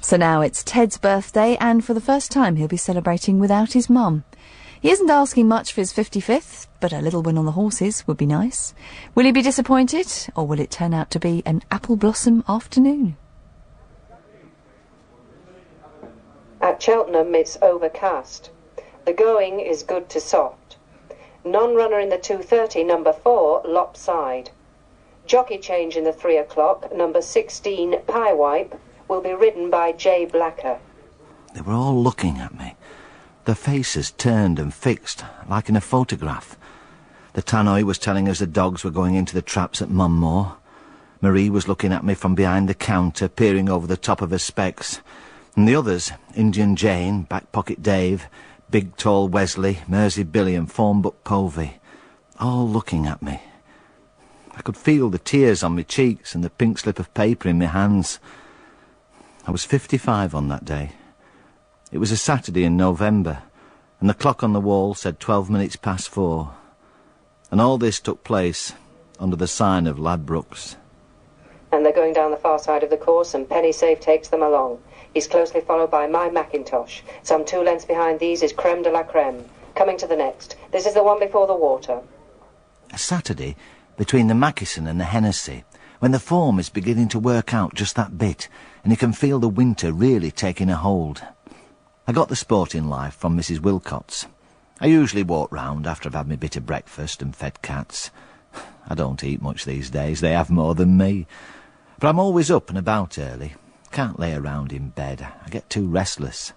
So now it's Ted's birthday, and for the first time he'll be celebrating without his mum. He isn't asking much for his 55th, but a little win on the horses would be nice. Will he be disappointed, or will it turn out to be an apple blossom afternoon? At Cheltenham it's overcast. The going is good to soft. Non-runner in the 2:30, number 4, lopside. Jockey change in the 3 o'clock, number 16, pie wipe, will be ridden by J. Blacker. They were all looking at me. Their faces turned and fixed, like in a photograph. The Tannoy was telling us the dogs were going into the traps at Munmore. Marie was looking at me from behind the counter, peering over the top of her specs. And the others, Indian Jane, Back Pocket Dave, Big Tall Wesley, Mersey Billy and Formbook Povey, all looking at me. I could feel the tears on my cheeks and the pink slip of paper in my hands. I was 55 on that day. It was a Saturday in November, and the clock on the wall said 12 minutes past 4. And all this took place under the sign of Ladbrokes. And they're going down the far side of the course, and Penny Safe takes them along. He's closely followed by My Mackintosh. Some 2 lengths behind these is Creme de la Creme. Coming to the next. This is the one before the water. A Saturday between the Mackison and the Hennessy, when the form is beginning to work out just that bit, and you can feel the winter really taking a hold. I got the Sporting Life from Mrs. Wilcott's. I usually walk round after I've had my bit of breakfast and fed cats. I don't eat much these days, they have more than me. But I'm always up and about early. Can't lay around in bed, I get too restless.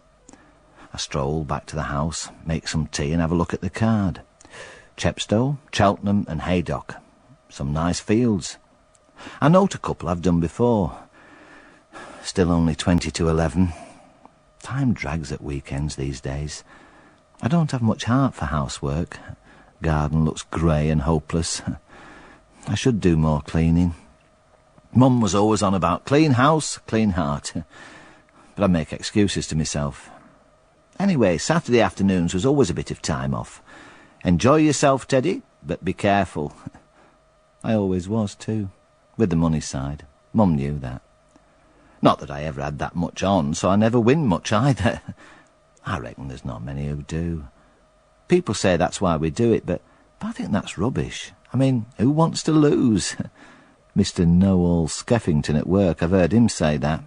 I stroll back to the house, make some tea and have a look at the card. Chepstow, Cheltenham and Haydock. Some nice fields. I note a couple I've done before. Still only 20 to 11. Time drags at weekends these days. I don't have much heart for housework. Garden looks grey and hopeless. I should do more cleaning. Mum was always on about clean house, clean heart. But I make excuses to myself. Anyway, Saturday afternoons was always a bit of time off. Enjoy yourself, Teddy, but be careful. I always was too, with the money side. Mum knew that. Not that I ever had that much on, so I never win much either. I reckon there's not many who do. People say that's why we do it, but I think that's rubbish. I mean, who wants to lose? Mr. Know-all Skeffington at work, I've heard him say that.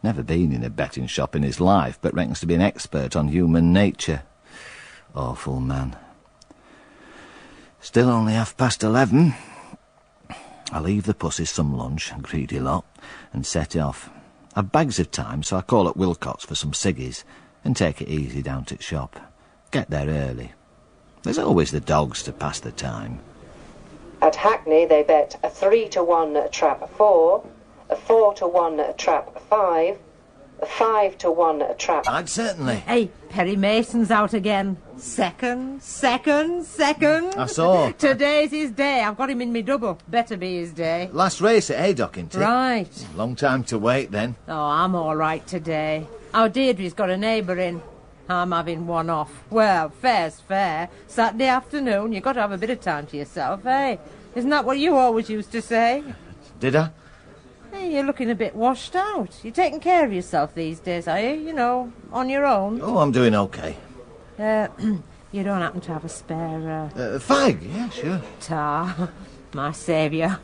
Never been in a betting shop in his life, but reckons to be an expert on human nature. Awful man. Still only 11:30. I leave the pussies some lunch, greedy lot, and set off. I've bags of time, so I call at Wilcott's for some ciggies and take it easy down to the shop. Get there early. There's always the dogs to pass the time. At Hackney they bet a 3 to 1 trap 4, a 4 to 1 trap 5, a 5 to 1 trap... I'd certainly. Hey, Perry Mason's out again. Second. I saw. Today's his day. I've got him in me double. Better be his day. Last race at Haydock, isn't it? Right. Long time to wait, then. Oh, I'm all right today. Our Deirdre's got a neighbour in. I'm having one off. Well, fair's fair. Saturday afternoon, you've got to have a bit of time to yourself, eh? Isn't that what you always used to say? Did I? Hey, you're looking a bit washed out. You're taking care of yourself these days, are you? You know, on your own. Oh, I'm doing okay. You don't happen to have a spare, fag? Yeah, sure. Tar. My saviour.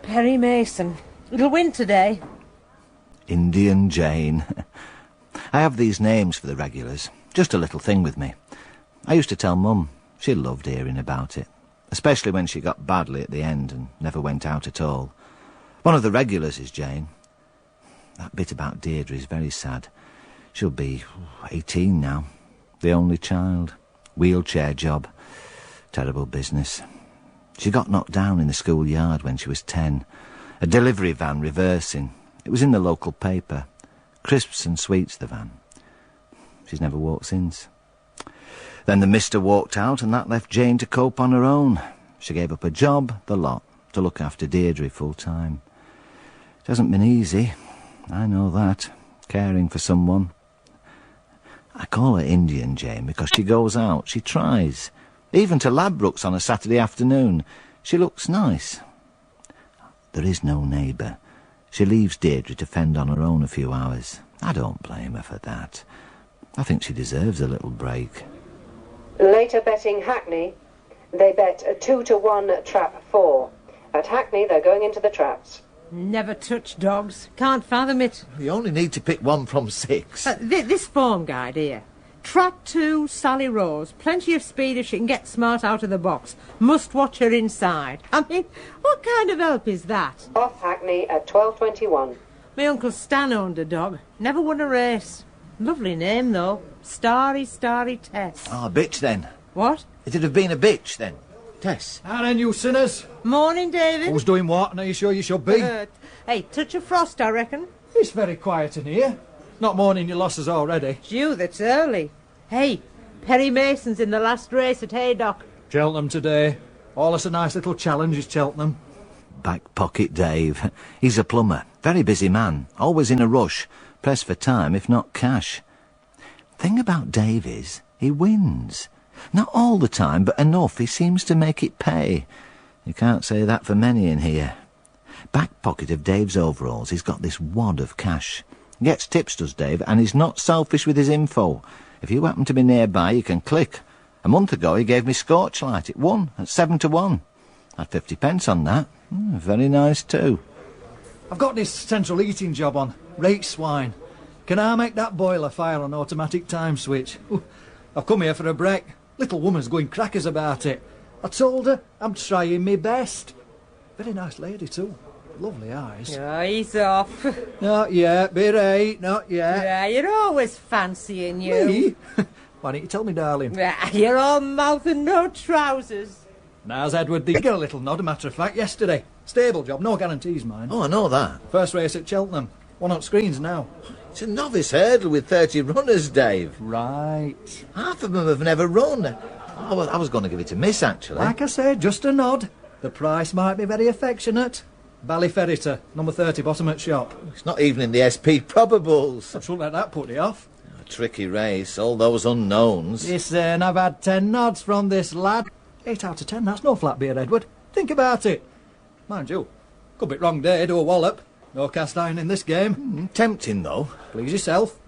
Perry Mason. It'll win today. Indian Jane. I have these names for the regulars. Just a little thing with me. I used to tell Mum. She loved hearing about it. Especially when she got badly at the end and never went out at all. One of the regulars is Jane. That bit about Deirdre is very sad. She'll be 18 now. The only child. Wheelchair job. Terrible business. She got knocked down in the schoolyard when she was 10. A delivery van reversing. It was in the local paper. Crisps and sweets, the van. She's never walked since. Then the mister walked out, and that left Jane to cope on her own. She gave up her job, the lot, to look after Deirdre full time. It hasn't been easy. I know that. Caring for someone. I call her Indian Jane because she goes out. She tries. Even to Ladbrokes on a Saturday afternoon. She looks nice. There is no neighbour. She leaves Deirdre to fend on her own a few hours. I don't blame her for that. I think she deserves a little break. Later betting Hackney, they bet a 2-1 trap 4. At Hackney, they're going into the traps. Never touch dogs. Can't fathom it. You only need to pick one from 6. This form guide here. Trap 2, Sally Rose. Plenty of speed if she can get smart out of the box. Must watch her inside. I mean, what kind of help is that? Off Hackney at 12:21. My Uncle Stan owned a dog. Never won a race. Lovely name, though. Starry Tess. Oh, a bitch, then. What? It'd have been a bitch, then. Tess. And then, you sinners. Morning, David. Who's doing what, and are you sure you should be? Hey, touch of frost, I reckon. It's very quiet in here. Not mourning your losses already. It's you that's early. Hey, Perry Mason's in the last race at Haydock. Cheltenham today. All us a nice little challenge is Cheltenham. Back pocket Dave. He's a plumber. Very busy man. Always in a rush. Pressed for time, if not cash. Thing about Dave is, he wins. Not all the time, but enough he seems to make it pay. You can't say that for many in here. Back pocket of Dave's overalls, he's got this wad of cash. He gets tips, does Dave, and he's not selfish with his info. If you happen to be nearby, you can click. A month ago he gave me Scorchlight. It won at 7-1. Had 50 pence on that. Very nice too. I've got this central heating job on. Rate swine. Can I make that boiler fire on automatic time switch? Ooh, I've come here for a break. Little woman's going crackers about it. I told her I'm trying my best. Very nice lady too. Lovely eyes. Oh, he's off. Not yet, berate, not yet. Yeah, you're always fancying you. Me? Why don't you tell me, darling? Yeah, you're all mouth and no trousers. Now's Edward the... Get a little nod, a matter of fact, yesterday. Stable job, no guarantees, mind. Oh, I know that. First race at Cheltenham. One on screens now. It's a novice hurdle with 30 runners, Dave. Right. Half of them have never run. I was going to give it a miss, actually. Like I said, just a nod. The price might be very affectionate. Ballyferriter, number 30, bottom at shop. It's not even in the SP probables. I shouldn't let that put you off. A tricky race, all those unknowns. Listen, I've had 10 nods from this lad. 8 out of 10, that's no flat beer, Edward. Think about it. Mind you, could be wrong day, do a wallop. No cast iron in this game. Tempting, though. Please yourself.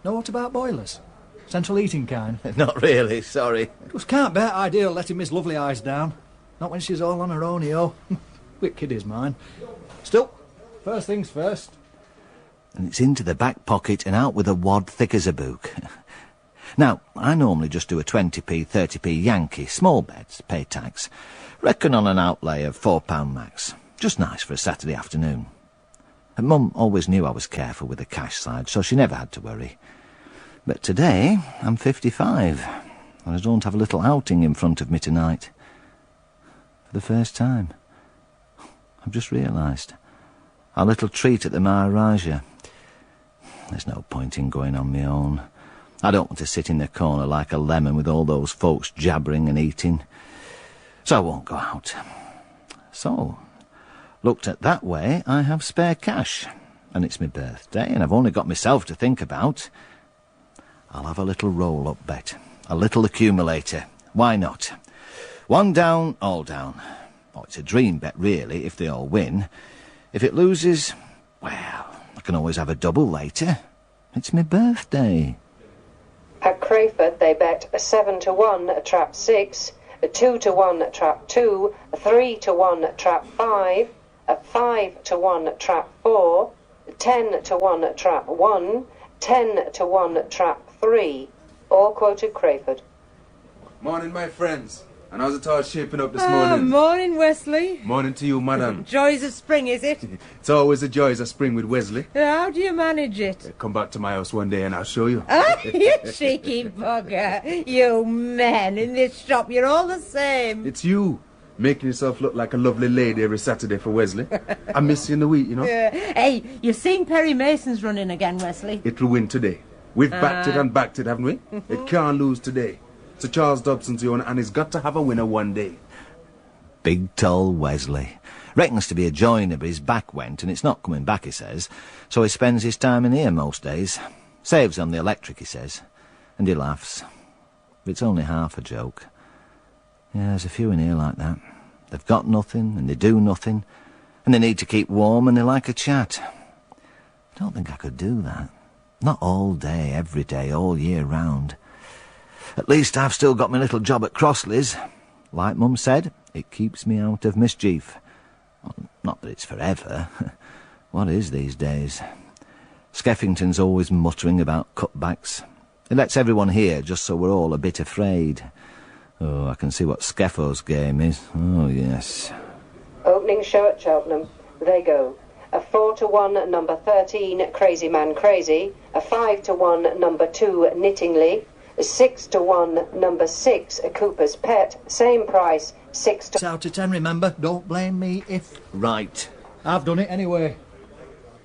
Know what about boilers? Central heating kind? Not really, sorry. Just can't bear idea of letting Miss Lovely Eyes down. Not when she's all on her own, yo. Wicked is mine. Still, first things first. And it's into the back pocket and out with a wad thick as a book. Now, I normally just do a 20p, 30p Yankee, small bets, pay tax. Reckon on an outlay of £4 max. Just nice for a Saturday afternoon. And Mum always knew I was careful with the cash side, so she never had to worry. But today, I'm 55, and I don't have a little outing in front of me tonight. For the first time. I've just realised. Our little treat at the Maharaja. There's no point in going on my own. I don't want to sit in the corner like a lemon with all those folks jabbering and eating. So I won't go out. So, looked at that way, I have spare cash. And it's my birthday, and I've only got myself to think about. I'll have a little roll-up bet. A little accumulator. Why not? One down, all down. Oh, it's a dream bet, really, if they all win. If it loses, well, I can always have a double later. It's my birthday. At Crayford, they bet a 7-1 trap 6, a 2-1 trap 2, a 3-1 trap 5, a 5-1 trap 4, a 10-1 trap 1, 10-1 trap 3. All quoted Crayford. Morning, my friends. And how's it all shaping up this morning? Morning, Wesley. Morning to you, madam. Joys of spring, is it? It's always a joy of spring with Wesley. How do you manage it? Come back to my house one day and I'll show you. You cheeky bugger. You men in this shop, you're all the same. It's you, making yourself look like a lovely lady every Saturday for Wesley. I miss you in the week, you know. Hey, you've seen Perry Mason's running again, Wesley. It'll win today. We've backed it and backed it, haven't we? It can't lose today. So Charles Dobson's the owner, and he's got to have a winner one day. Big, tall Wesley. Reckons to be a joiner, but his back went, and it's not coming back, he says. So he spends his time in here most days. Saves on the electric, he says. And he laughs. But it's only half a joke. Yeah, there's a few in here like that. They've got nothing, and they do nothing. And they need to keep warm and they like a chat. I don't think I could do that. Not all day, every day, all year round. At least I've still got my little job at Crossley's. Like Mum said, it keeps me out of mischief. Well, not that it's forever. What is these days? Skeffington's always muttering about cutbacks. He lets everyone hear just so we're all a bit afraid. Oh, I can see what Skeffo's game is. Oh, yes. Opening show at Cheltenham. They go. A 4-1, number 13, Crazy Man Crazy. A 5-1, number 2, Knittingly. A 6-1, number 6, Cooper's Pet. Same price, 6 to... It's out of 10, remember? Don't blame me if... Right. I've done it anyway.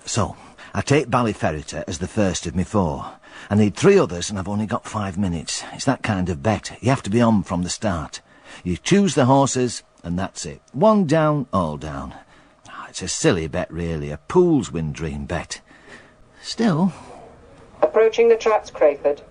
So, I take Ballyferriter as the first of me 4. I need 3 others and I've only got 5 minutes. It's that kind of bet. You have to be on from the start. You choose the horses and that's it. 1 down, all down. It's a silly bet, really. A pool's win dream bet. Still... Approaching the traps, Crayford.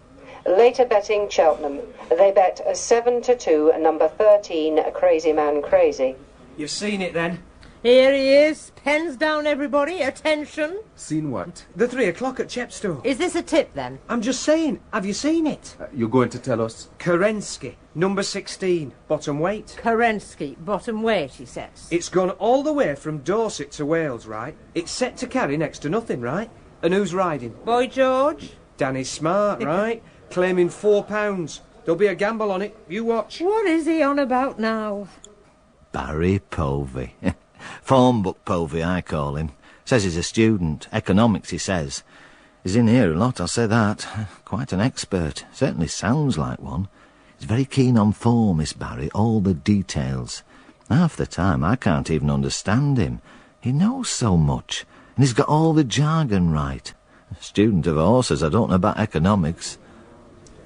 Later betting Cheltenham. They bet a 7-2, number 13, Crazy Man Crazy. You've seen it then? Here he is. Pens down, everybody. Attention. Seen what? The 3 o'clock at Chepstow. Is this a tip, then? I'm just saying, have you seen it? You're going to tell us? Kerensky, number 16, bottom weight. Kerensky, bottom weight, he says. It's gone all the way from Dorset to Wales, right? It's set to carry next to nothing, right? And who's riding? Boy George. Danny Smart, right? Claiming £4. There'll be a gamble on it. You watch. What is he on about now? Barry Povey. Form book Povey, I call him. Says he's a student. Economics, he says. He's in here a lot, I'll say that. Quite an expert. Certainly sounds like one. He's very keen on form, is Barry, all the details. Half the time I can't even understand him. He knows so much, and he's got all the jargon right. A student of horses, I don't know about economics.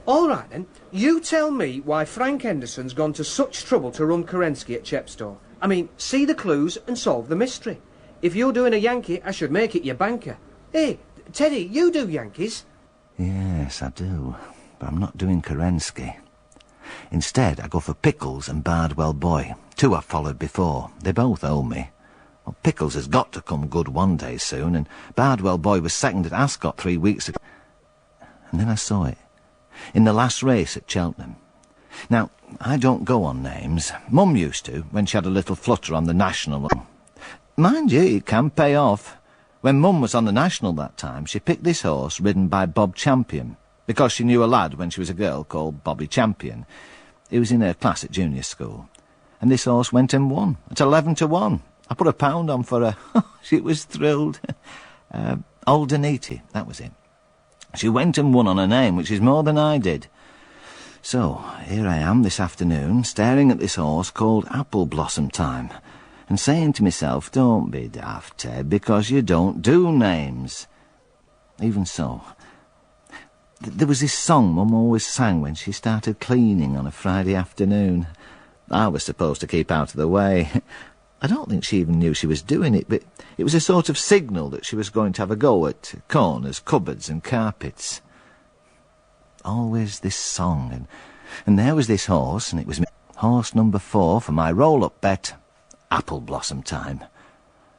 All right, then. You tell me why Frank Henderson's gone to such trouble to run Kerensky at Chepstow. I mean, see the clues and solve the mystery. If you're doing a Yankee, I should make it your banker. Hey, Teddy, you do Yankees? Yes, I do. But I'm not doing Kerensky. Instead, I go for Pickles and Bardwell Boy. 2 I've followed before. They both owe me. Well, Pickles has got to come good one day soon, and Bardwell Boy was second at Ascot 3 weeks ago. And then I saw it. In the last race at Cheltenham. Now, I don't go on names. Mum used to, when she had a little flutter on the National. Mind you, it can pay off. When Mum was on the National that time, she picked this horse ridden by Bob Champion, because she knew a lad when she was a girl called Bobby Champion. He was in her class at junior school. And this horse went and won, at 11-1. I put £1 on for her. She was thrilled. Aldeniti, that was it. She went and won on her name, which is more than I did. So, here I am this afternoon, staring at this horse called Apple Blossom Time, and saying to myself, don't be daft, Ted, because you don't do names. Even so, there was this song Mum always sang when she started cleaning on a Friday afternoon. I was supposed to keep out of the way. I don't think she even knew she was doing it, but it was a sort of signal that she was going to have a go at corners, cupboards and carpets. Always this song, and there was this horse, and it was horse number 4 for my roll-up bet, Apple Blossom Time.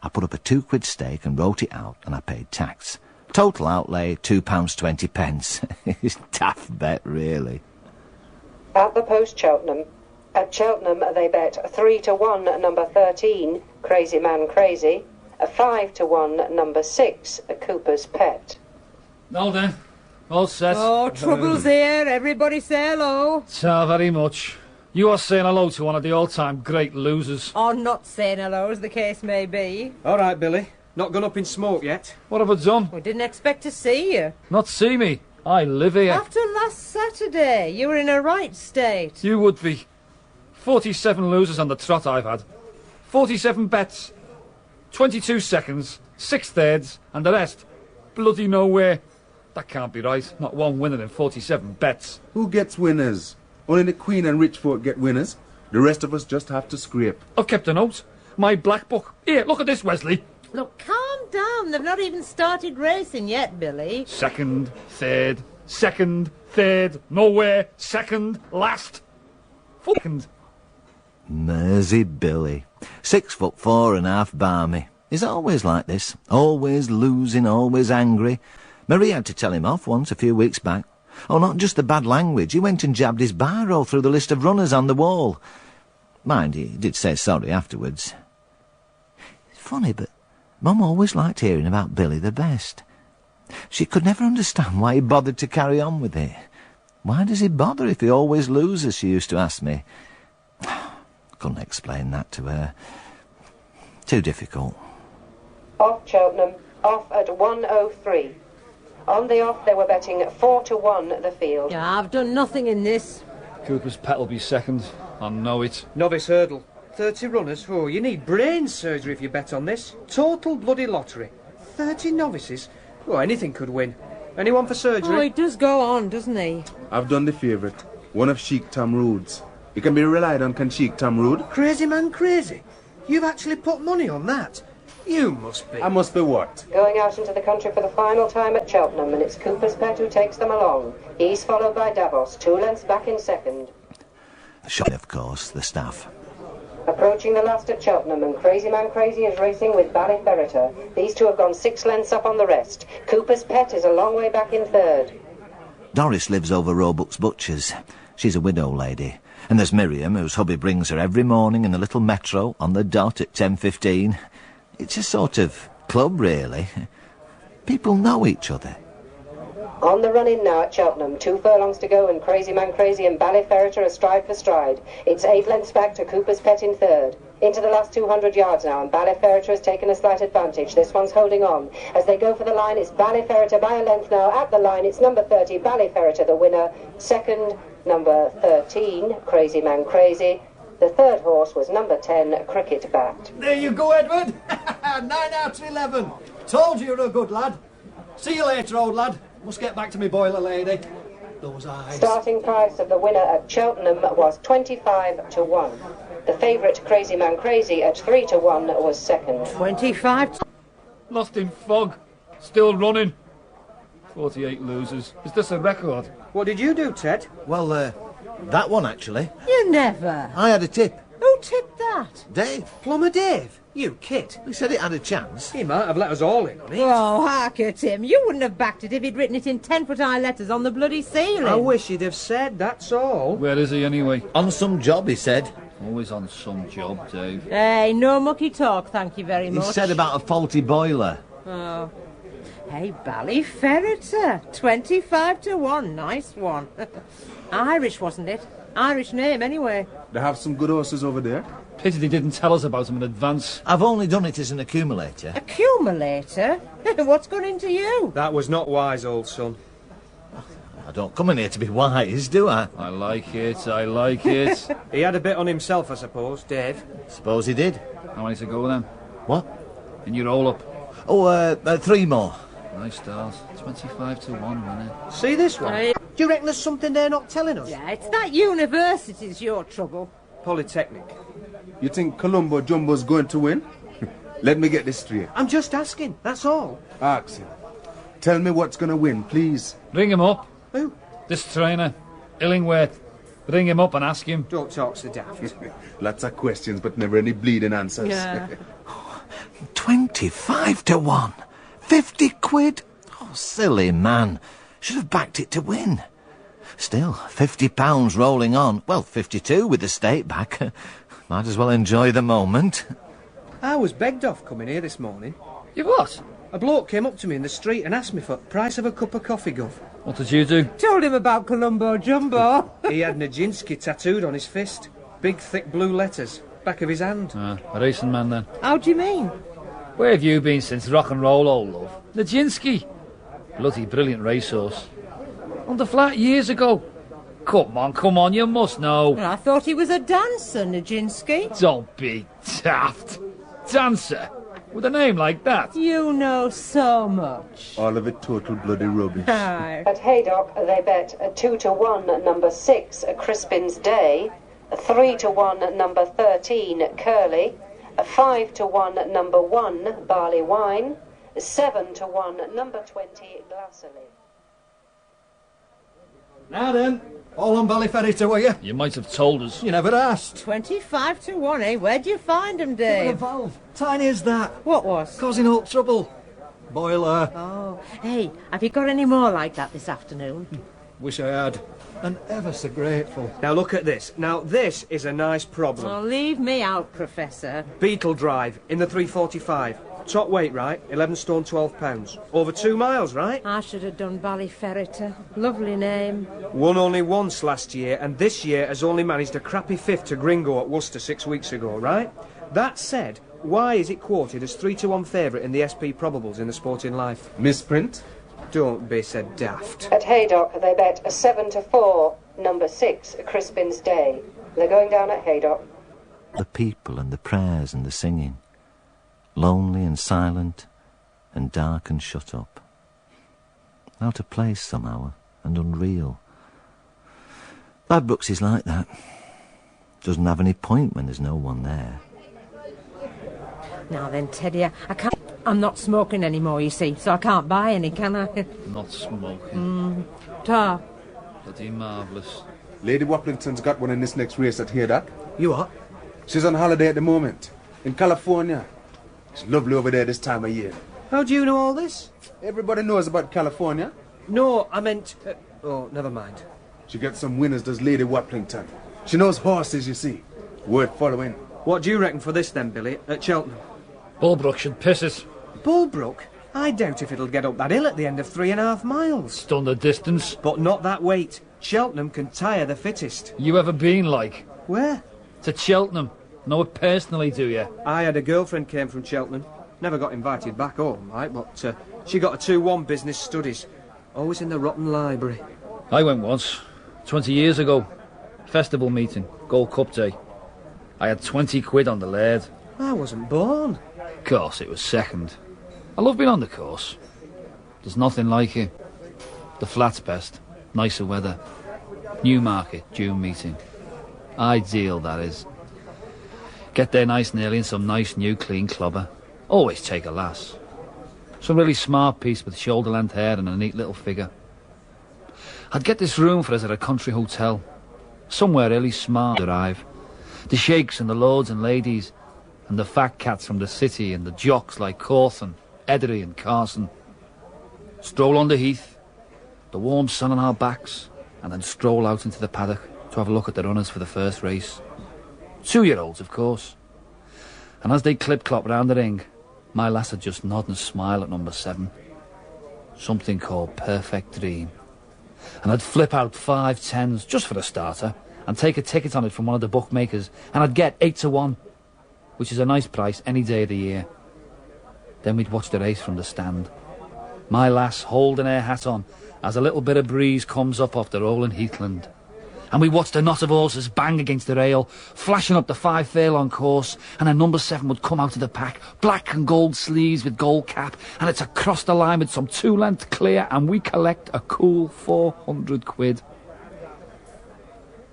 I put up a £2 stake and wrote it out, and I paid tax. Total outlay, £2.20. It's a daft bet, really. At the post Cheltenham. At Cheltenham, they bet 3-1, number 13, Crazy Man Crazy. A 5-1, number 6, Cooper's Pet. All done. All set. Oh, trouble's here. Everybody say hello. Ta very much. You are saying hello to one of the all-time great losers. Or not saying hello, as the case may be. All right, Billy. Not gone up in smoke yet. What have I done? We didn't expect to see you. Not see me. I live here. After last Saturday, you were in a right state. You would be. 47 losers on the trot I've had. 47 bets. 22 seconds, 6 thirds, and the rest, bloody nowhere. That can't be right. Not one winner in 47 bets. Who gets winners? Only the Queen and rich folk get winners. The rest of us just have to scrape. I've kept a note. My black book. Here, look at this, Wesley. Look, calm down. They've not even started racing yet, Billy. Second, third, nowhere, second, last. Second. Mersey Billy. 6'4.5" barmy. He's always like this, always losing, always angry. Marie had to tell him off once a few weeks back. Oh, not just the bad language, he went and jabbed his biro through the list of runners on the wall. Mind, he did say sorry afterwards. It's funny, but Mum always liked hearing about Billy the best. She could never understand why he bothered to carry on with it. Why does he bother if he always loses, she used to ask me. Couldn't explain that to her. Too difficult. Off Cheltenham, off at 103. On the off, they were betting 4-1 the field. Yeah, I've done nothing in this. Cooper's Pet will be second. I know it. Novice hurdle. 30 runners. Oh, you need brain surgery if you bet on this. Total bloody lottery. 30 novices? Oh, anything could win. Anyone for surgery? Oh, he does go on, doesn't he? I've done the favourite. One of Sheik Tom Rood's. He can be relied on, can Sheik Tom Rood? Crazy man, crazy. You've actually put money on that? You must be. I must be what? Going out into the country for the final time at Cheltenham, and it's Cooper's Pet who takes them along. He's followed by Davos, 2 lengths back in second. Shot, of course, the staff. Approaching the last at Cheltenham, and Crazy Man Crazy is racing with Ballyferriter. These two have gone 6 lengths up on the rest. Cooper's Pet is a long way back in third. Doris lives over Roebuck's Butchers. She's a widow lady. And there's Miriam, whose hubby brings her every morning in the little metro on the dot at 10:15. It's a sort of club, really. People know each other. On the run in now at Cheltenham, 2 furlongs to go, and Crazy Man Crazy and Ballyferriter are stride for stride. It's 8 lengths back to Cooper's Pet in third. Into the last 200 yards now, and Ballyferriter has taken a slight advantage. This one's holding on. As they go for the line, it's Ballyferriter by a length now. At the line, it's number 30, Ballyferriter, the winner. Second, number 13, Crazy Man Crazy. The third horse was number 10, Cricket Bat. There you go, Edward. 9 out of 11. Told you you're a good lad. See you later, old lad. Must get back to me boiler lady. Those eyes. Starting price of the winner at Cheltenham was 25-1. The favourite, Crazy Man Crazy, at 3-1 was second. 25. Lost in fog. Still running. 48 losers. Is this a record? What did you do, Ted? Well, that one, actually. You never. I had a tip. Who tipped that? Dave. Plumber Dave? You kid. He said it had a chance. He might have let us all in on it. Oh, hark at him. You wouldn't have backed it if he'd written it in 10-foot-high letters on the bloody ceiling. I wish he'd have said, that's all. Where is he anyway? On some job, he said. Always on some job, Dave. Hey, no mucky talk, thank you very much. He said about a faulty boiler. Oh. Hey, Ballyferriter. 25-1. Nice one. Irish, wasn't it? Irish name, anyway. They have some good horses over there. Pity they didn't tell us about him in advance. I've only done it as an accumulator. Accumulator? What's gone into you? That was not wise, old son. I don't come in here to be wise, do I? I like it, I like it. He had a bit on himself, I suppose, Dave. Suppose he did. How many to go then? What? In your roll-up. Oh, 3 more. Nice stars. 25-1, wasn't it? See this one? Hey. Do you reckon there's something they're not telling us? Yeah, it's that university's your trouble. Polytechnic. You think Columbo Jumbo's going to win? Let me get this straight. I'm just asking, that's all. Ask him. Tell me what's going to win, please. Ring him up. Who? This trainer. Illingworth. Ring him up and ask him. Don't talk so daft. Lots of questions, but never any bleeding answers. Yeah. 25-1. 50 quid? Oh, silly man. Should have backed it to win. Still, £50 rolling on. Well, 52 with the stake back. Might as well enjoy the moment. I was begged off coming here this morning. You what? A bloke came up to me in the street and asked me for the price of a cup of coffee, Gov. What did you do? Told him about Columbo Jumbo. He had Nijinsky tattooed on his fist. Big, thick blue letters. Back of his hand. A racing man then. How do you mean? Where have you been since rock and roll, old love? Nijinsky. Bloody brilliant racehorse. On the flat years ago. Come on, you must know. Well, I thought he was a dancer, Nijinsky. Don't be daft. Dancer? With a name like that? You know so much. All of it total bloody rubbish. Aye. At Haydock, they bet 2-1, number 6, Crispin's Day, 3-1, number 13, Curly, 5-1, number 1, Barley Wine, 7-1, number 20, Glasserly. Now then, all on Ballyferry, were you? You might have told us. You never asked. 25 to 1, eh? Where'd you find 'em, The Dave? valve. Tiny as that. What was? Causing all trouble. Boiler. Oh, hey, have you got any more like that this afternoon? Wish I had. And ever so grateful. Now look at this. Now this is a nice problem. Oh, leave me out, Professor. Beetle Drive in the 345. Top weight, right? 11 stone 12 pounds. Over 2 miles, right? I should have done Ballyferry. Lovely name. Won only once last year, and this year has only managed a crappy fifth to Gringo at Worcester 6 weeks ago, right? That said, why is it quoted as 3 to 1 favourite in the SP Probables in the Sporting Life? Misprint? Don't be so daft. At Haydock, they bet a 7 to 4, number 6, Crispin's Day. They're going down at Haydock. The people and the prayers and the singing. Lonely and silent and dark and shut up. Out of place somehow and unreal. Ladbrokes is like that. Doesn't have any point when there's no one there. Now then, Teddy, I'm not smoking anymore, you see, so I can't buy any, can I? Not smoking. Ta. Bloody marvellous. Lady Waplington's got one in this next race at Haydock. You what? She's on holiday at the moment. In California. It's lovely over there this time of year. How do you know all this? Everybody knows about California. No, I meant... oh, never mind. She gets some winners, does Lady Waplington. She knows horses, you see. Word following. What do you reckon for this then, Billy, at Cheltenham? Bulbrook should piss it. Bulbrook? I doubt if it'll get up that hill at the end of 3.5 miles. It's done the distance. But not that weight. Cheltenham can tire the fittest. You ever been, like? Where? To Cheltenham. Know it personally, do you? I had a girlfriend came from Cheltenham. Never got invited back home, right, but she got a 2-1 business studies. Always in the rotten library. I went once. 20 years ago. Festival meeting. Gold Cup Day. I had 20 quid on the laird. I wasn't born. Of course, it was second. I love being on the course. There's nothing like it. The flat's best. Nicer weather. Newmarket, June meeting. Ideal, that is. Get there nice and early in some nice new clean clubber. Always take a lass. Some really smart piece with shoulder-length hair and a neat little figure. I'd get this room for us at a country hotel. Somewhere really smart to arrive. The sheikhs and the lords and ladies, and the fat cats from the city, and the jocks like Cawthon, Edery and Carson. Stroll on the heath, the warm sun on our backs, and then stroll out into the paddock to have a look at the runners for the first race. 2-year-olds, of course. And as they clip-clop round the ring, my lass would just nod and smile at number 7. Something called Perfect Dream. And I'd flip out 5 10s, just for a starter, and take a ticket on it from one of the bookmakers, and I'd get 8 to 1, which is a nice price any day of the year. Then we'd watch the race from the stand. My lass holding her hat on as a little bit of breeze comes up off the rolling heathland. And we watched a knot of horses bang against the rail, flashing up the 5 furlong course, and then number 7 would come out of the pack, black and gold sleeves with gold cap, and it's across the line with some 2 length clear, and we collect a cool 400 quid.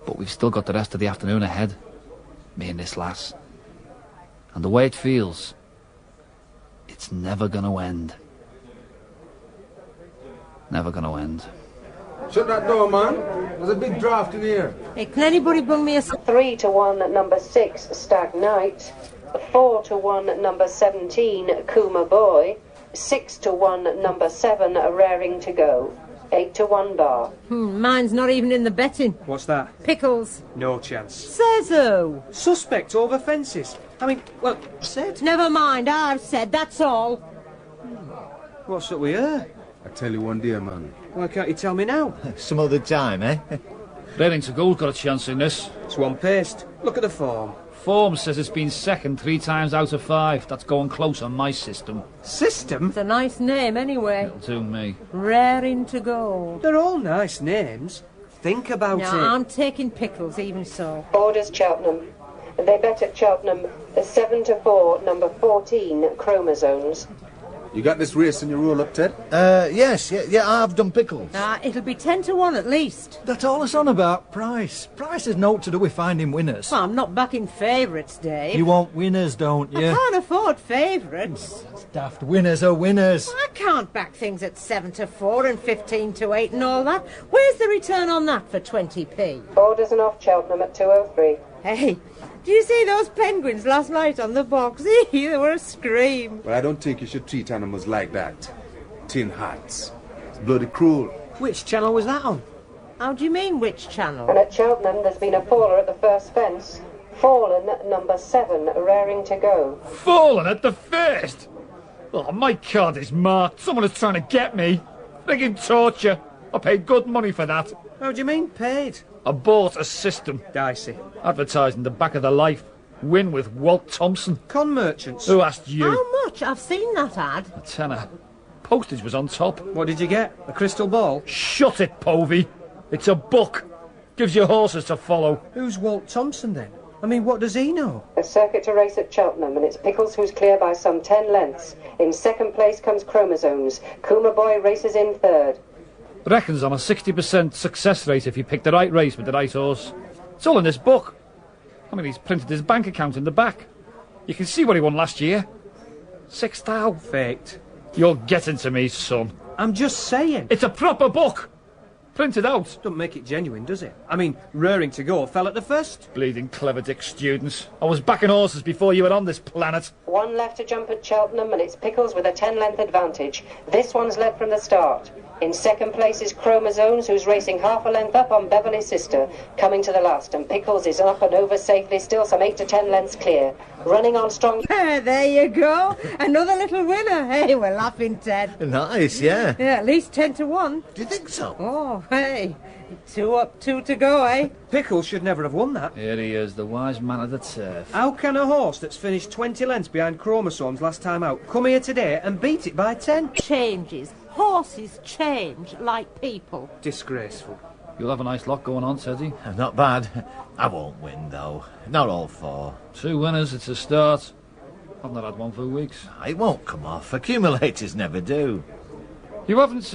But we've still got the rest of the afternoon ahead, me and this lass. And the way it feels, it's never gonna end. Never gonna end. Shut that door, man. There's a big draft in here. Hey, can anybody bring me a... 3 to 1, number 6, Stag Knight. 4 to 1, number 17, Kuma Boy. 6 to 1, number 7, Raring to Go. 8 to 1 bar. Mine's not even in the betting. What's that? Pickles. No chance. Says who? Suspect over fences. I mean, well, said. Never mind, I've said, that's all. What's up with her? I tell you one day, man. Why can't you tell me now? Some other time, eh? Raring to Go's got a chance in this. It's one paced. Look at the form. Form says it's been second 3 times out of 5. That's going close on my system. System? It's a nice name, anyway. It'll do me. Raring to Go. They're all nice names. Think about No, it. I'm taking Pickles, even so. Orders Cheltenham. They bet at Cheltenham 7 to 4, number 14, Chromosomes. You got this race in your roll-up, Ted? Yes, I've done pickles. It'll be 10 to 1 at least. That's all it's on about, price. Price has naught to do with finding winners. Well, I'm not backing favourites, Dave. You want winners, don't you? I can't afford favourites. Daft winners are winners. I can't back things at 7 to 4 and 15 to 8 and all that. Where's the return on that for 20p? Orders and off Cheltenham at 2:03. Hey, do you see those penguins last night on the box? They were a scream. Well, I don't think you should treat animals like that. Tin hats. It's bloody cruel. Which channel was that on? How do you mean, which channel? And at Cheltenham, there's been a faller at the first fence. Fallen, number 7, raring to go. Fallen at the first? Oh, my card is marked. Someone is trying to get me. Friggin' torture. I paid good money for that. How do you mean, paid? I bought a system. Dicey. Advertising the back of the Life. Win with Walt Thompson. Con merchants. Who asked you? How much? I've seen that ad. A tenner. Postage was on top. What did you get? A crystal ball? Shut it, Povey. It's a book. Gives you horses to follow. Who's Walt Thompson, then? I mean, what does he know? A circuit to race at Cheltenham, and it's Pickles who's clear by some 10 lengths. In second place comes Chromosomes. Kuma Boy races in third. Reckons on a 60% success rate if you pick the right race with the right horse. It's all in this book. I mean, he's printed his bank account in the back. You can see what he won last year. 6,000. Faked. You're getting to me, son. I'm just saying. It's a proper book. Printed out. Doesn't make it genuine, does it? I mean, raring to go fell at the first. Bleeding clever dick students. I was backing horses before you were on this planet. 1 left to jump at Cheltenham, and it's Pickles with a 10-length advantage. This one's led from the start. In second place is Chromosomes, who's racing half a length up on Beverly's sister, coming to the last, and Pickles is up and over safely, still some 8 to 10 lengths clear. Running on strong. There you go. Another little winner. Hey, we're laughing, Ted. Nice, yeah. Yeah, at least 10 to 1. Do you think so? Oh, hey. 2 up, 2 to go, eh? Pickles should never have won that. Here he is, the wise man of the turf. How can a horse that's finished 20 lengths behind Chromosomes last time out come here today and beat it by 10? Changes. Horses change like people. Disgraceful. You'll have a nice lot going on, Teddy. Not bad. I won't win, though. Not all 4. 2 winners, it's a start. I've not had one for weeks. It won't come off. Accumulators never do. You haven't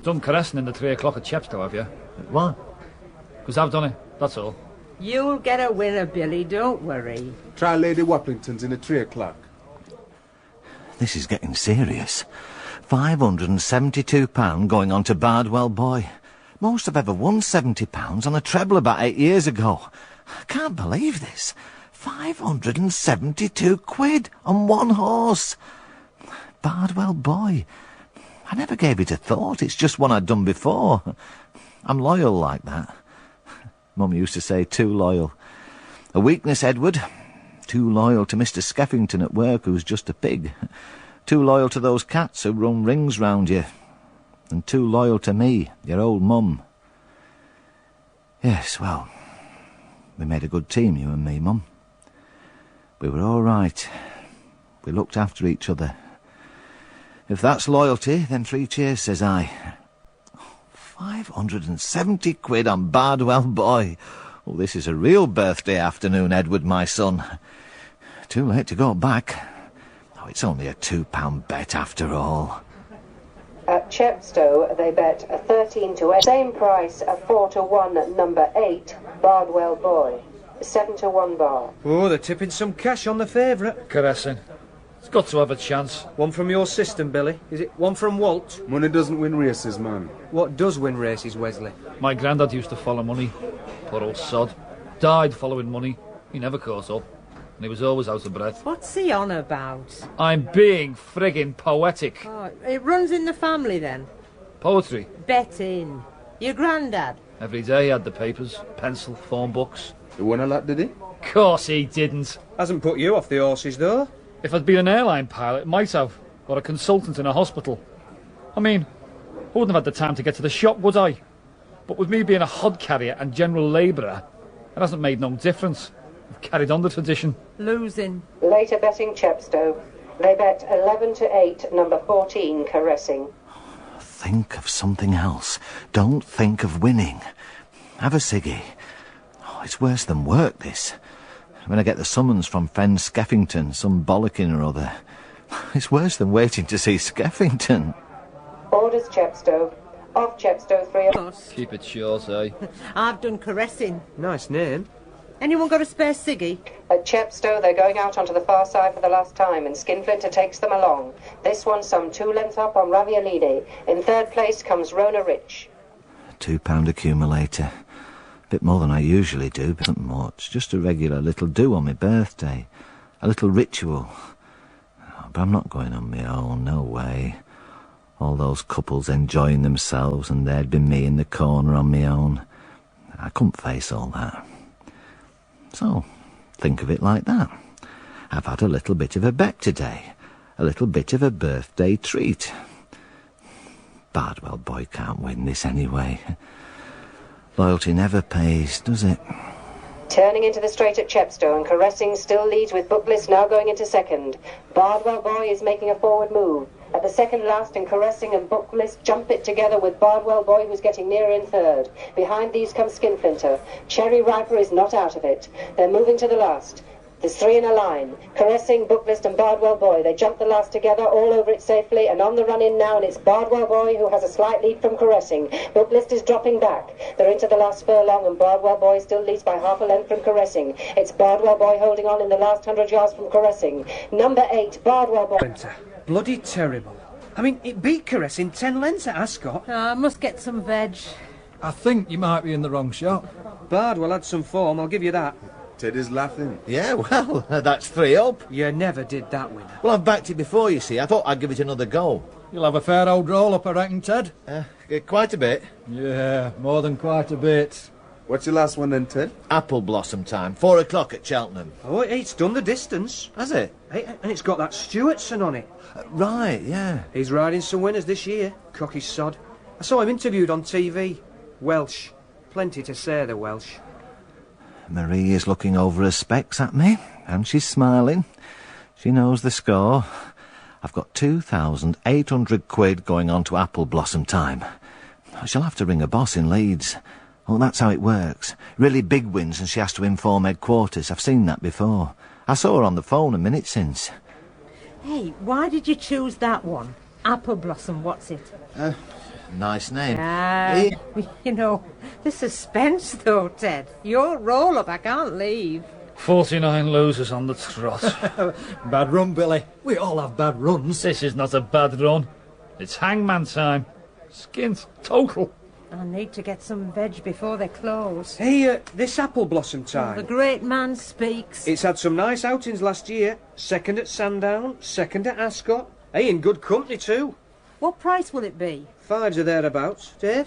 done caressing in the 3 o'clock at Chepstow, have you? What? Because I've done it, that's all. You'll get a winner, Billy, don't worry. Try Lady Waplington's in at 3 o'clock. This is getting serious. £572 going on to Bardwell Boy. Most I've ever won £70 on a treble about 8 years ago. I can't believe this. 572 quid on one horse. Bardwell Boy. I never gave it a thought. It's just one I'd done before. I'm loyal like that. Mum used to say too loyal. A weakness, Edward. Too loyal to Mr. Skeffington at work, who's just a pig. Too loyal to those cats who run rings round you. And too loyal to me, your old mum. Yes, well, we made a good team, you and me, Mum. We were all right. We looked after each other. If that's loyalty, then 3 cheers, says I. 570 quid on Bardwell Boy. Oh, this is a real birthday afternoon, Edward, my son. Too late to go back. Oh, it's only a £2 bet after all. At Chepstow, they bet a 13 to 8. Same price, a 4 to 1, number 8, Bardwell Boy. 7 to 1 bar. Oh, they're tipping some cash on the favourite. Caressing. It's got to have a chance. One from your system, Billy. Is it one from Walt? Money doesn't win races, man. What does win races, Wesley? My granddad used to follow money. Poor old sod. Died following money. He never caught up. And he was always out of breath. What's he on about? I'm being friggin' poetic. Oh, it runs in the family, then? Poetry. Bet in. Your granddad? Every day he had the papers, pencil, phone books. He won a lot, did he? Course he didn't. Hasn't put you off the horses, though. If I'd been an airline pilot, might have. Or a consultant in a hospital. I mean, I wouldn't have had the time to get to the shop, would I? But with me being a hod carrier and general labourer, it hasn't made no difference. I've carried on the tradition. Losing. Later betting Chepstow. They bet 11 to 8, number 14, Caressing. Think of something else. Don't think of winning. Have a ciggy. Oh, it's worse than work, this. When I get the summons from friend Skeffington, some bollocking or other. It's worse than waiting to see Skeffington. Orders Chepstow. Off Chepstow 3. Keep it short, eh? I've done caressing. Nice name. Anyone got a spare ciggy? At Chepstow, they're going out onto the far side for the last time, and Skinflinter takes them along. This one's some 2 lengths up on Raviolini. In 3rd place comes Rona Rich. £2 accumulator. Bit more than I usually do, but not much. Just a regular little do on my birthday. A little ritual. But I'm not going on my own, no way. All those couples enjoying themselves, and there'd be me in the corner on my own. I couldn't face all that. So, think of it like that. I've had a little bit of a bet today. A little bit of a birthday treat. Bardwell boy can't win this anyway. Loyalty never pays, does it? Turning into the straight at Chepstow, and Caressing still leads with Booklist now going into 2nd. Bardwell boy is making a forward move. At the 2nd last, and Caressing and Booklist jump it together with Bardwell boy, who's getting nearer in 3rd. Behind these comes Skinflinter. Cherry Riper is not out of it. They're moving to the last. There's 3 in a line. Caressing, Booklist and Bardwell boy. They jump the last together, all over it safely, and on the run in now, and it's Bardwell boy who has a slight lead from Caressing. Booklist is dropping back. They're into the last furlong, and Bardwell boy still leads by half a length from Caressing. It's Bardwell boy holding on in the last 100 yards from Caressing. Number 8, Bardwell boy. Bloody terrible. I mean, it beat Caressing 10 lengths at Ascot. I must get some veg. I think you might be in the wrong shop. Bardwell had some form, I'll give you that. Ted is laughing. Yeah, well, that's 3 up. You never did that, winner. Well, I've backed it before, you see. I thought I'd give it another go. You'll have a fair old roll-up, I reckon, Ted. Quite a bit. Yeah, more than quite a bit. What's your last one then, Ted? Apple blossom time, 4 o'clock at Cheltenham. Oh, it's done the distance. Has it? Hey, and it's got that Stewartson on it. Right, yeah. He's riding some winners this year. Cocky sod. I saw him interviewed on TV. Welsh. Plenty to say, the Welsh. Marie is looking over her specs at me, and she's smiling. She knows the score. I've got 2,800 quid going on to apple blossom time. I shall have to ring a boss in Leeds. Oh, that's how it works. Really big wins, and she has to inform headquarters. I've seen that before. I saw her on the phone a minute since. Hey, why did you choose that one? Apple Blossom, what's it? Nice name. You know, the suspense though, Ted. Your roll-up, I can't leave. 49 losers on the trot. Bad run, Billy. We all have bad runs. This is not a bad run. It's hangman time. Skins total. I need to get some veg before they close. Hey, this apple blossom time. The great man speaks. It's had some nice outings last year. 2nd at Sandown, 2nd at Ascot. Hey, in good company too. What price will it be? 5s or thereabouts, Dave?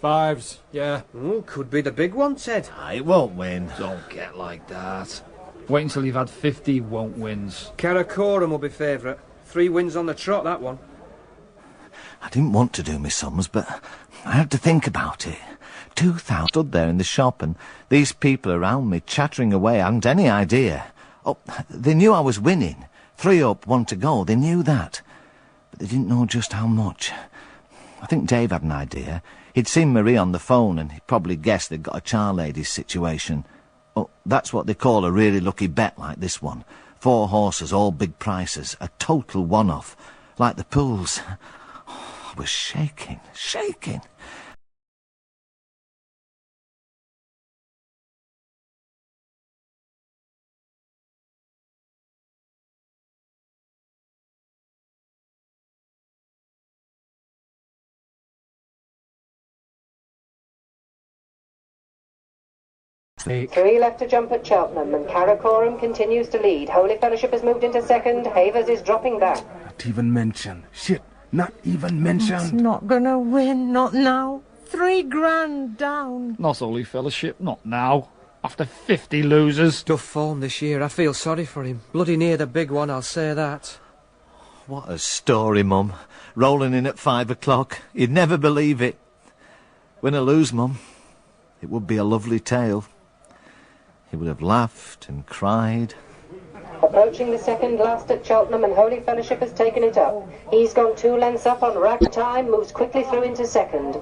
5s, yeah. Oh, could be the big one, Ted. It won't win. Don't get like that. Wait until you've had 50 won't wins. Karakoram will be favourite. 3 wins on the trot, that one. I didn't want to do my sums, but I had to think about it. 2,000 stood there in the shop, and these people around me chattering away hadn't any idea. Oh, they knew I was winning. 3 up, 1 to go. They knew that. But they didn't know just how much. I think Dave had an idea. He'd seen Marie on the phone, and he probably guessed they'd got a Charlady's situation. Oh, that's what they call a really lucky bet like this one. 4 horses, all big prices. A total one-off. Like the pools. Oh, I was shaking. Three left to jump at Cheltenham, and Karakoram continues to lead. Holy Fellowship has moved into 2nd. Havers is dropping back. Not even mention. Shit, not even It's mentioned. not gonna win, not now. 3 grand down. Not Holy Fellowship, not now. After 50 losers. Tough form this year. I feel sorry for him. Bloody near the big one, I'll say that. What a story, Mum. Rolling in at 5 o'clock. You'd never believe it. Win or lose, Mum, it would be a lovely tale. He would have laughed and cried. Approaching the 2nd last at Cheltenham, and Holy Fellowship has taken it up. He's gone 2 lengths up on rack time, moves quickly through into 2nd.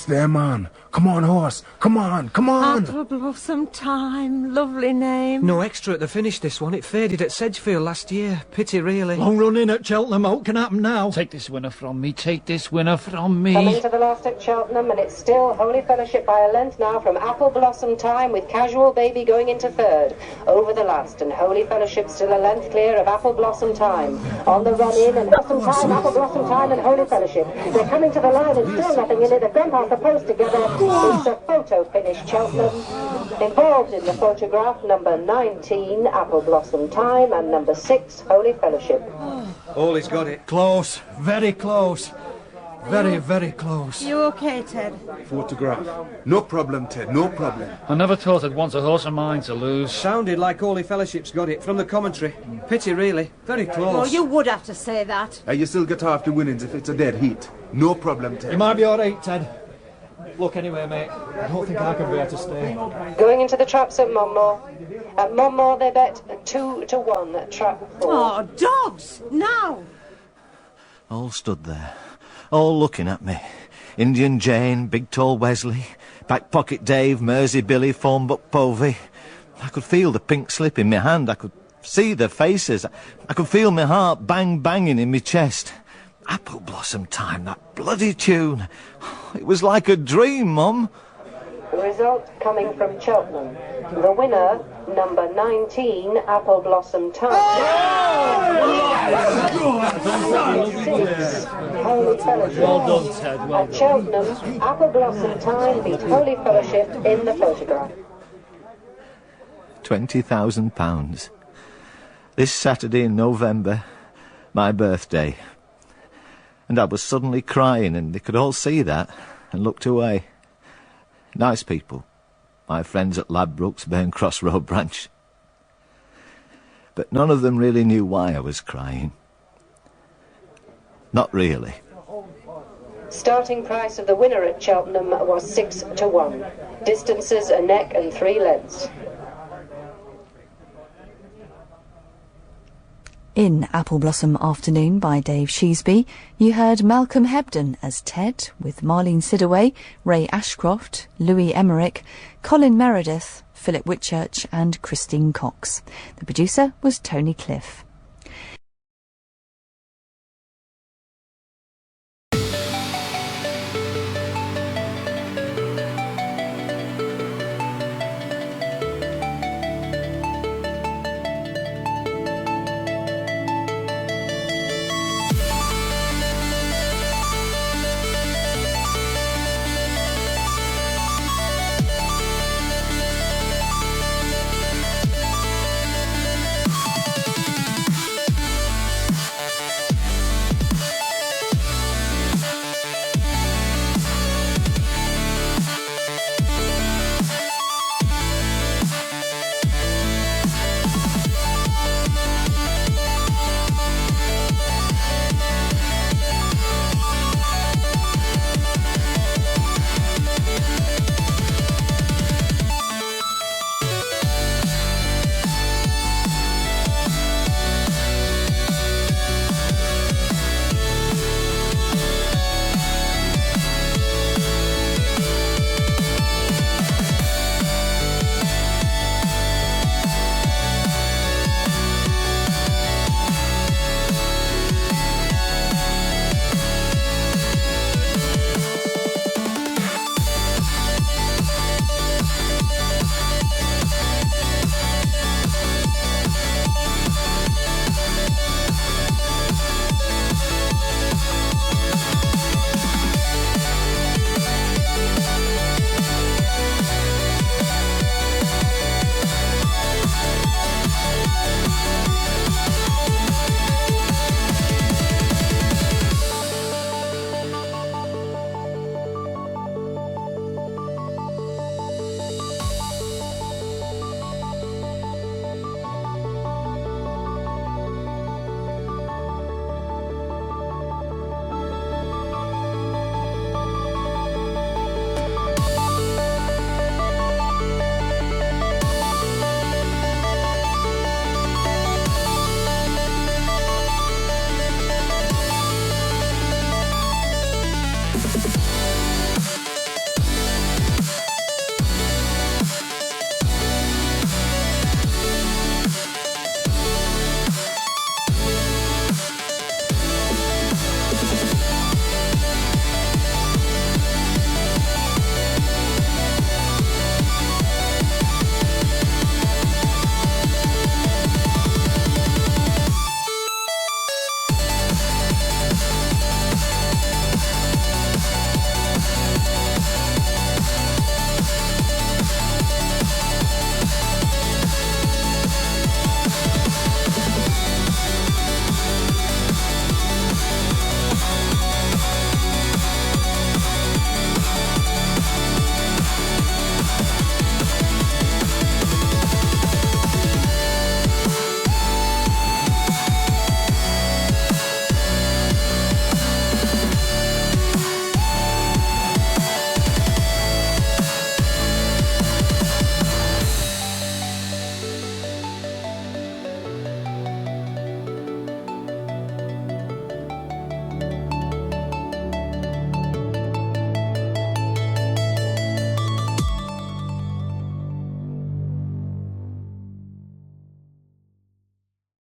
It's there, man. Come on, horse. Come on, come on. Apple Blossom Time. Lovely name. No extra at the finish, this one. It faded at Sedgefield last year. Pity, really. Long run in at Cheltenham. What can happen now? Take this winner from me. Take this winner from me. Coming to the last at Cheltenham, and it's still Holy Fellowship by a length now from Apple Blossom Time, with Casual Baby going into third. Over the last, and Holy Fellowship still a length clear of Apple Blossom Time. On the run in, and Blossom Time, Apple Blossom Time, and Holy Fellowship. They're coming to the line, and still nothing in it. They've gone past the post together. It's a photo finish, Cheltenham. Involved in the photograph, number 19, Apple Blossom Time, and number 6, Holy Fellowship. Ollie's got it. Close. Very close. Very, very close. You okay, Ted? Photograph. No problem, Ted, no problem. I never thought I'd want a horse of mine to lose. Sounded like Holy Fellowship's got it from the commentary. Pity, really. Very close. Well, you would have to say that. You still get half the winnings if it's a dead heat. No problem, Ted. You might be all right, Ted. Look, anyway, mate, I don't think I can bear to stay. Going into the traps at Monmore. At Monmore, they bet 2-1 at trap 4. Oh, dogs! Now! All stood there, all looking at me. Indian Jane, big tall Wesley, back pocket Dave, Mersey Billy, phone book Povey. I could feel the pink slip in my hand. I could see their faces. I could feel my heart banging in my chest. Apple Blossom Time, that bloody tune. It was like a dream, Mum. The result coming from Cheltenham. The winner, number 19, Apple Blossom Time. Holy Fellowship. Well done, Ted, well At Cheltenham, Apple Blossom Time beat Holy Fellowship in the photograph. £20,000. This Saturday in November, my birthday. And I was suddenly crying, and they could all see that, and looked away. Nice people, my friends at Ladbrokes, Burn Cross Road branch. But none of them really knew why I was crying. Not really. Starting price of the winner at Cheltenham was 6-1. Distances a neck and 3 lengths. In Apple Blossom Afternoon by Dave Sheasby, you heard Malcolm Hebden as Ted, with Marlene Sidaway, Ray Ashcroft, Louis Emerick, Colin Meredith, Philip Whitchurch and Christine Cox. The producer was Tony Cliff.